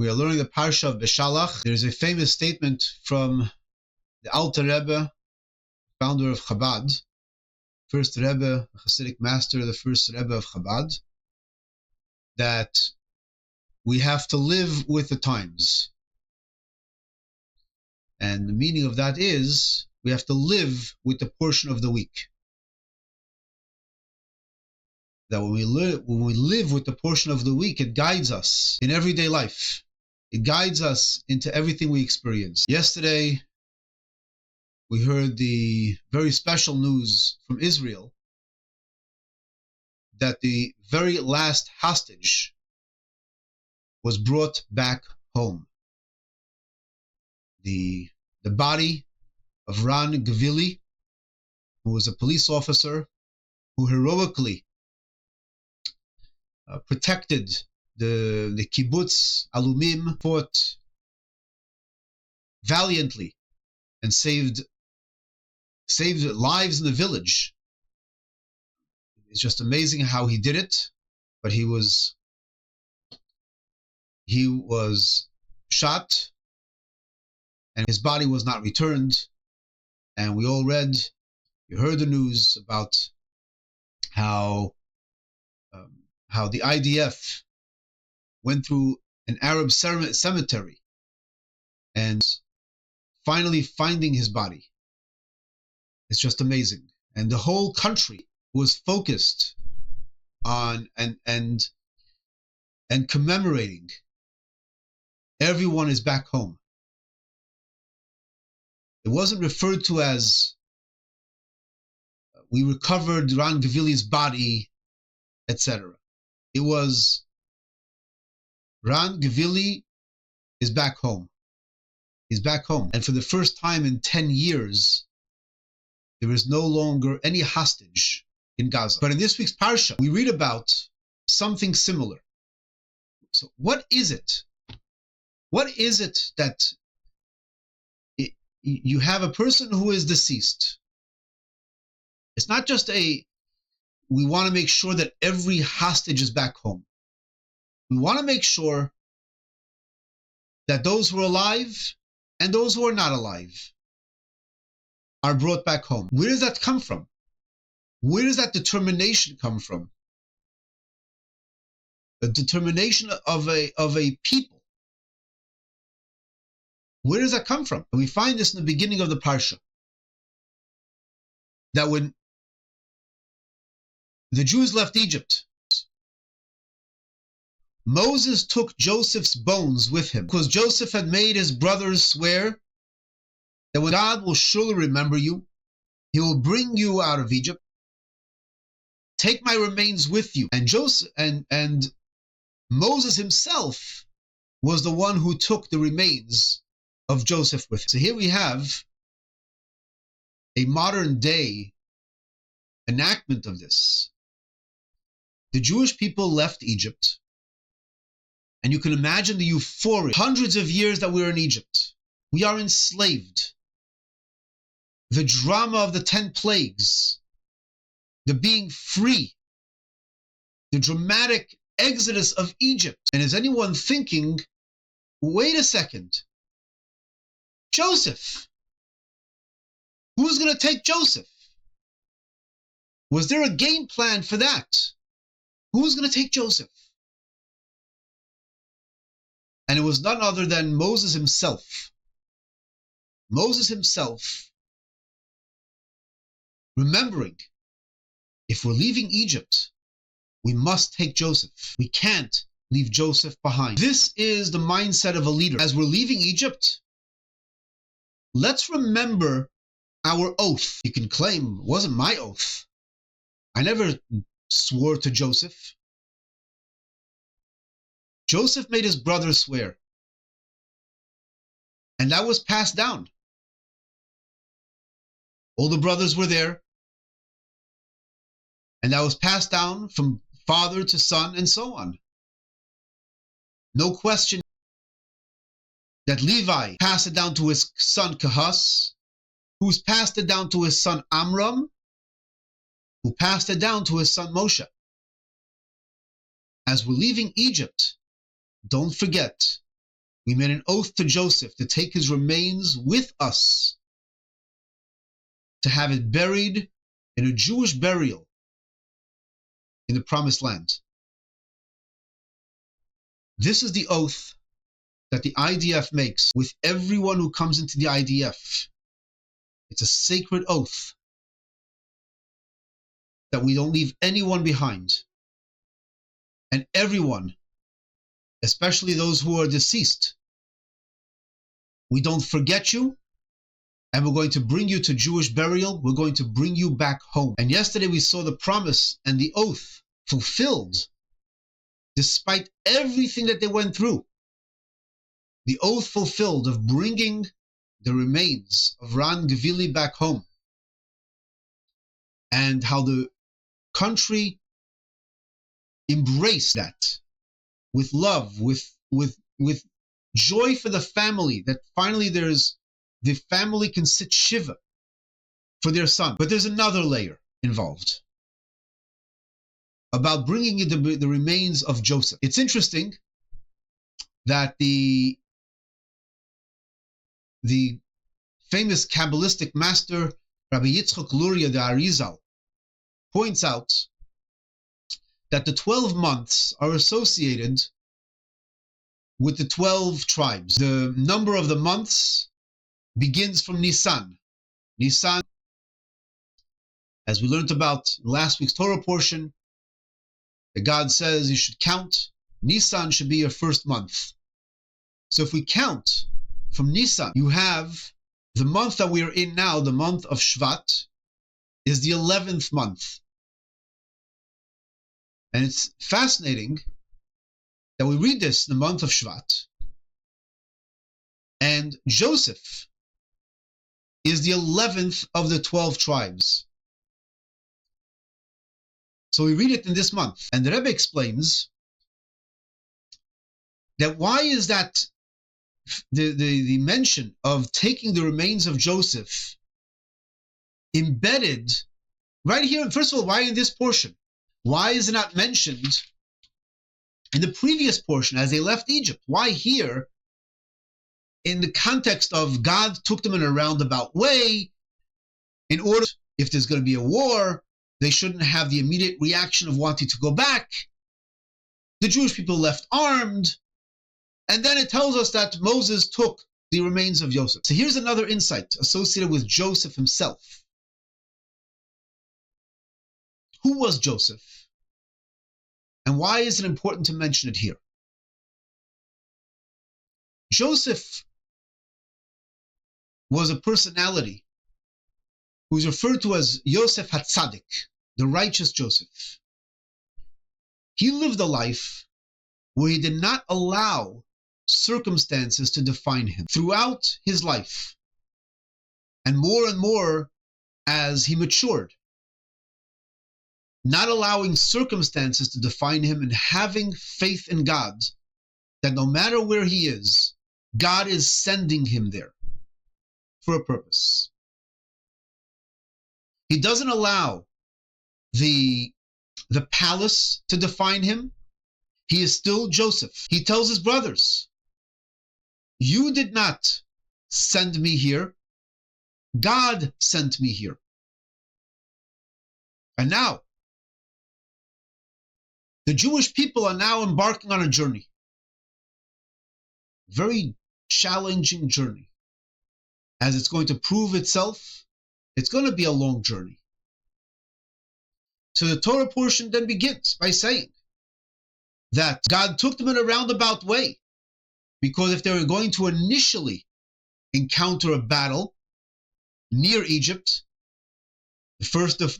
We are learning the Parsha of Beshalach. There's a famous statement from the Alter Rebbe, founder of Chabad, first Rebbe, Hasidic master, the first Rebbe of Chabad, that we have to live with the times. And the meaning of that is we have to live with the portion of the week. That when we live with the portion of the week, it guides us in everyday life. It guides us into everything we experience. Yesterday, we heard the very special news from Israel that the very last hostage was brought back home. The body of Ran Gvili, who was a police officer who heroically protected the kibbutz Alumim, fought valiantly and saved lives in the village. It's just amazing how he did it, but he was shot and his body was not returned. And we all you heard the news about how the IDF went through an Arab cemetery and finally finding his body. It's just amazing. And the whole country was focused on and commemorating. Everyone is back home. It wasn't referred to as we recovered Ran Gvili's body, etc. It was Ran Gvili is back home. He's back home. And for the first time in 10 years, there is no longer any hostage in Gaza. But in this week's Parsha, we read about something similar. So what is it? What is it that you have a person who is deceased? It's not just we want to make sure that every hostage is back home. We want to make sure that those who are alive and those who are not alive are brought back home. Where does that come from? Where does that determination come from? The determination of a people. Where does that come from? And we find this in the beginning of the Parsha. That when the Jews left Egypt, Moses took Joseph's bones with him because Joseph had made his brothers swear that when God will surely remember you, he will bring you out of Egypt. Take my remains with you. And Joseph and Moses himself was the one who took the remains of Joseph with him. So here we have a modern day enactment of this. The Jewish people left Egypt, and you can imagine the euphoria. Hundreds of years that we're in Egypt. We are enslaved. The drama of the 10 plagues, the being free, the dramatic exodus of Egypt. And is anyone thinking, wait a second, Joseph? Who's going to take Joseph? Was there a game plan for that? Who's going to take Joseph? And it was none other than Moses himself. Moses himself, remembering, if we're leaving Egypt, we must take Joseph. We can't leave Joseph behind. This is the mindset of a leader. As we're leaving Egypt, let's remember our oath. You can claim, it wasn't my oath. I never swore to Joseph. Joseph made his brothers swear. And that was passed down. All the brothers were there. And that was passed down from father to son and so on. No question that Levi passed it down to his son Kahas, who's passed it down to his son Amram, who passed it down to his son Moshe. As we're leaving Egypt, don't forget We made an oath to Joseph to take his remains with us, to have it buried in a Jewish burial in the Promised Land. This is the oath that the IDF makes with everyone who comes into the IDF. It's a sacred oath that we don't leave anyone behind. And everyone, especially those who are deceased, we don't forget you, and we're going to bring you to Jewish burial. We're going to bring you back home. And yesterday we saw the promise and the oath fulfilled, despite everything that they went through. The oath fulfilled of bringing the remains of Ran Gvili back home, and how the country embraced that with love, with joy for the family, that finally the family can sit shiva for their son. But there's another layer involved about bringing the remains of Joseph. It's interesting that the famous Kabbalistic master Rabbi Yitzchak Luria the Arizal points out that the 12 months are associated with the 12 tribes. The number of the months begins from Nisan. Nisan, as we learned about last week's Torah portion, that God says you should count. Nisan should be your first month. So if we count from Nisan, you have the month that we are in now, the month of Shvat, is the 11th month. And it's fascinating that we read this in the month of Shvat, and Joseph is the 11th of the 12 tribes. So we read it in this month, and the Rebbe explains that why is that the mention of taking the remains of Joseph embedded right here. First of all, why in this portion? Why is it not mentioned in the previous portion as they left Egypt? Why here in the context of God took them in a roundabout way in order, if there's going to be a war, they shouldn't have the immediate reaction of wanting to go back. The Jewish people left armed. And then it tells us that Moses took the remains of Joseph. So here's another insight associated with Joseph himself. Who was Joseph? And why is it important to mention it here? Joseph was a personality who's referred to as Yosef HaTzadik, the righteous Joseph. He lived a life where he did not allow circumstances to define him throughout his life, and more as he matured, not allowing circumstances to define him and having faith in God, that no matter where he is, God is sending him there for a purpose. He doesn't allow the palace to define him. He is still Joseph. He tells his brothers, you did not send me here. God sent me here. And now, the Jewish people are now embarking on a journey. Very challenging journey. As it's going to prove itself, it's going to be a long journey. So the Torah portion then begins by saying that God took them in a roundabout way, because if they were going to initially encounter a battle near Egypt,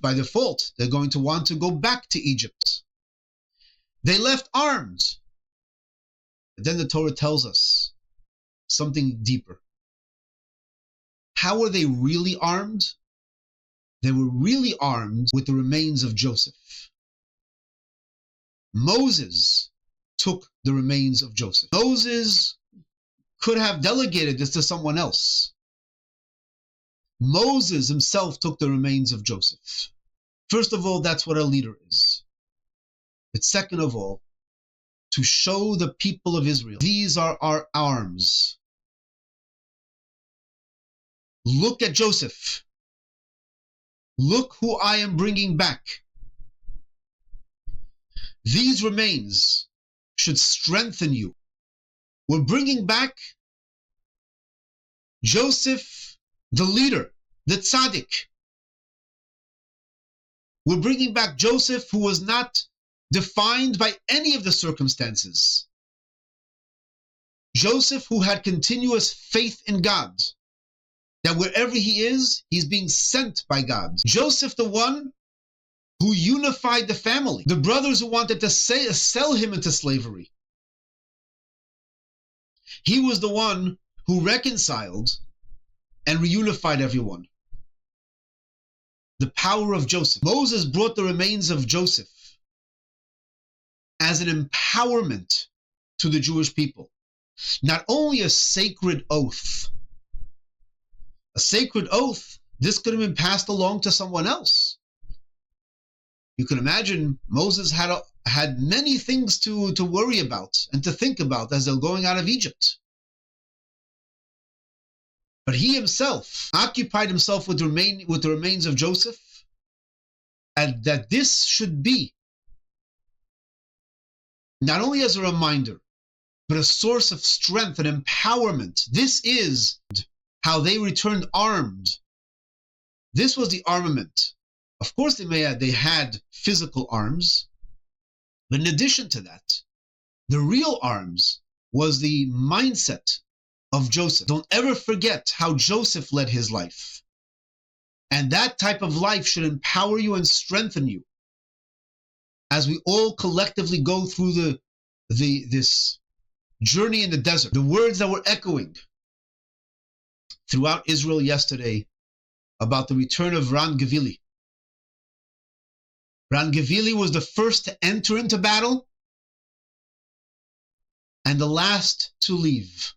by default, they're going to want to go back to Egypt. They left armed. But then the Torah tells us something deeper. How were they really armed? They were really armed with the remains of Joseph. Moses took the remains of Joseph. Moses could have delegated this to someone else. Moses himself took the remains of Joseph. First of all, that's what a leader is. But second of all, to show the people of Israel, these are our arms. Look at Joseph. Look who I am bringing back. These remains should strengthen you. We're bringing back Joseph, the leader, the tzaddik. We're bringing back Joseph, who was not defined by any of the circumstances. Joseph, who had continuous faith in God, that wherever he is, he's being sent by God. Joseph, the one who unified the family. The brothers who wanted to sell him into slavery. He was the one who reconciled and reunified everyone. The power of Joseph. Moses brought the remains of Joseph as an empowerment to the Jewish people. Not only a sacred oath. A sacred oath, this could have been passed along to someone else. You can imagine Moses had many things to worry about and to think about as they're going out of Egypt. But he himself occupied himself with the remains of Joseph, and that this should be not only as a reminder, but a source of strength and empowerment. This is how they returned armed. This was the armament. Of course, they had physical arms, but in addition to that, the real arms was the mindset of Joseph. Don't ever forget how Joseph led his life. And that type of life should empower you and strengthen you as we all collectively go through this journey in the desert. The words that were echoing throughout Israel yesterday about the return of Ran Gvili. Ran Gvili was the first to enter into battle and the last to leave.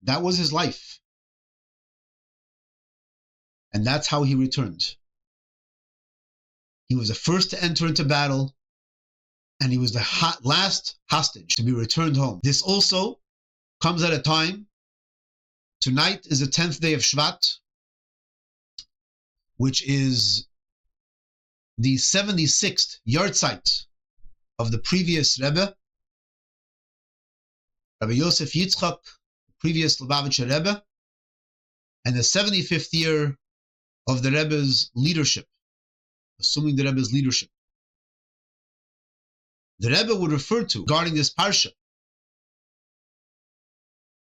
That was his life. And that's how he returned. He was the first to enter into battle, and he was the last hostage to be returned home. This also comes at a time. Tonight is the 10th day of Shvat, which is the 76th yahrzeit of the previous Rebbe, Rabbi Yosef Yitzchak, previous Lubavitcher Rebbe, and the 75th year of the Rebbe's leadership, assuming the Rebbe's leadership. The Rebbe would refer to, regarding this parsha,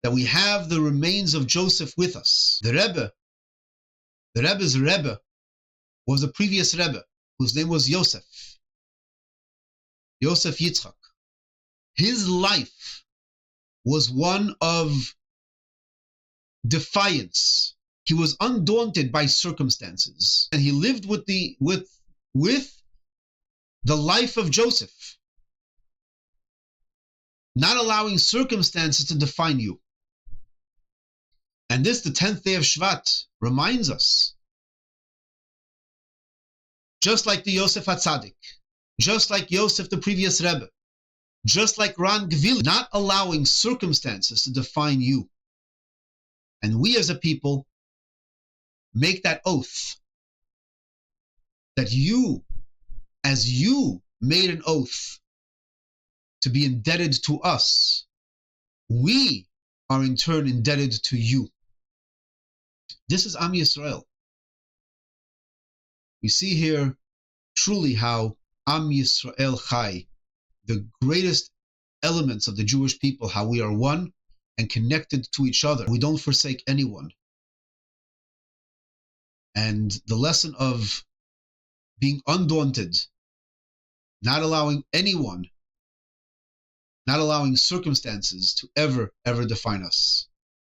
that we have the remains of Joseph with us. The Rebbe's Rebbe was the previous Rebbe, whose name was Yosef Yitzchak. His life was one of defiance. He was undaunted by circumstances, and he lived with the life of Joseph, not allowing circumstances to define you. And this, the 10th day of Shvat, reminds us, just like the Yosef HaTzadik, just like Yosef, the previous Rebbe, just like Ran Gvili, not allowing circumstances to define you. And we as a people make that oath that you, as you made an oath to be indebted to us, we are in turn indebted to you. This is Am Yisrael. We see here truly how Am Yisrael Chai, the greatest elements of the Jewish people, how we are one and connected to each other. We don't forsake anyone. And the lesson of being undaunted, not allowing anyone, not allowing circumstances to ever define us.